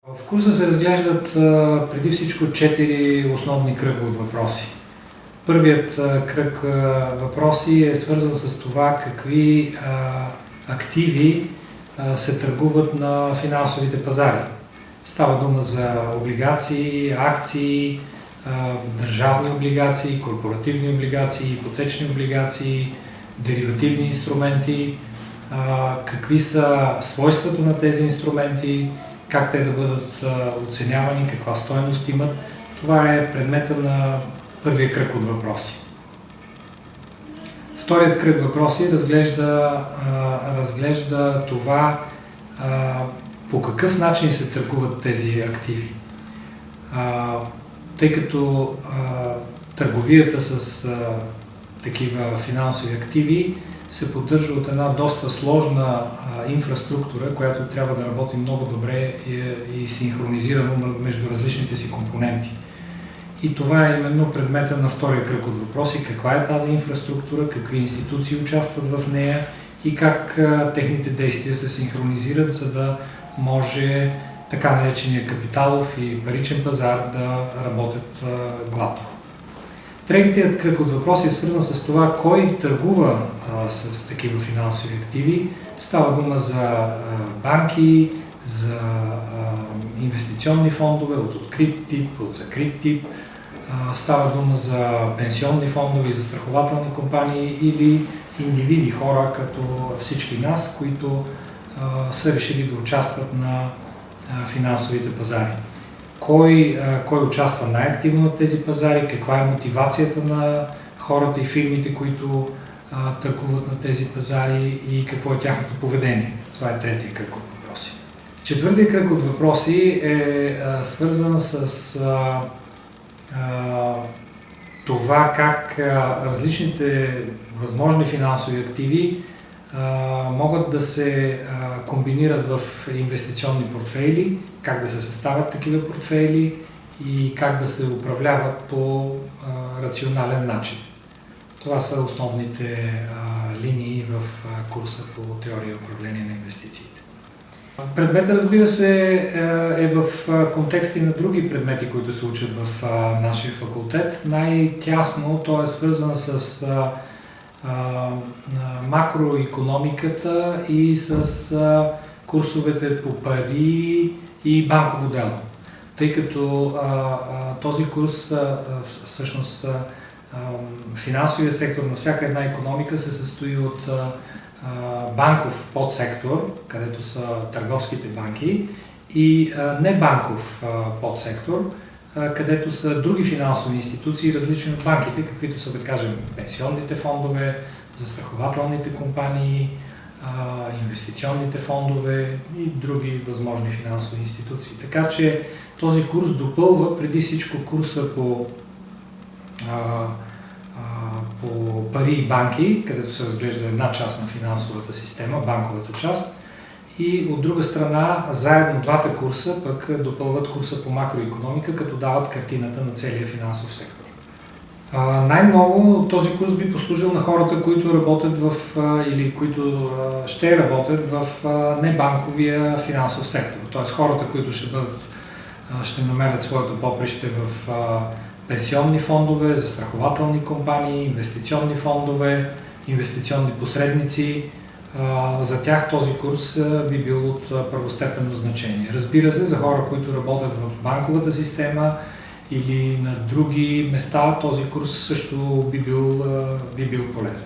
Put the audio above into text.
В курса се разглеждат преди всичко 4 основни кръга от въпроси. Първият кръг въпроси е свързан с това какви активи се търгуват на финансовите пазари. Става дума за облигации, акции, държавни облигации, корпоративни облигации, ипотечни облигации, деривативни инструменти, какви са свойствата на тези инструменти, как те да бъдат оценявани, каква стойност имат. Това е предмета на първия кръг от въпроси. Вторият кръг въпроси разглежда това по какъв начин се търгуват тези активи. Тъй като търговията с такива финансови активи се поддържа от една доста сложна инфраструктура, която трябва да работи много добре и синхронизирано между различните си компоненти. И това е именно предмета на втория кръг от въпроси. Каква е тази инфраструктура, какви институции участват в нея и как техните действия се синхронизират, за да може така наречения капиталов и паричен пазар да работят гладко. Третият кръг от въпроси е свързан с това кой търгува с такива финансови активи. Става дума за банки, за инвестиционни фондове от открит тип, от закрит тип. Става дума за пенсионни фондове и застрахователни компании или индивиди, хора като всички нас, които са решили да участват на финансовите пазари. Кой участва най-активно на тези пазари, каква е мотивацията на хората и фирмите, които търгуват на тези пазари и какво е тяхното поведение. Това е третия кръг от въпроси. Четвъртия кръг от въпроси е свързан с това как различните възможни финансови активи могат да се комбинират в инвестиционни портфейли, как да се съставят такива портфейли и как да се управляват по рационален начин. Това са основните линии в курса по теория и управление на инвестициите. Предметът, разбира се, е в контекста и на други предмети, които се учат в нашия факултет. Най-тясно той е свързан с макроикономиката и с курсовете по пари и банково дело. Тъй като този курс, всъщност финансовия сектор на всяка една икономика се състои от банков подсектор, където са търговските банки, и небанков подсектор, където са други финансови институции, различни от банките, каквито са, да кажем, пенсионните фондове, застрахователните компании, инвестиционните фондове и други възможни финансови институции. Така че този курс допълва преди всичко курса по пари и банки, където се разглежда една част на финансовата система, банковата част, и от друга страна, заедно двата курса пък допълват курса по макроикономика, като дават картината на целия финансов сектор. Най-много този курс би послужил на хората, които работят или които ще работят в небанковия финансов сектор. Т.е. хората, които ще намерят своето поприще в пенсионни фондове, застрахователни компании, инвестиционни фондове, инвестиционни посредници. За тях този курс би бил от първостепенно значение. Разбира се, за хора, които работят в банковата система или на други места, този курс също би бил полезен.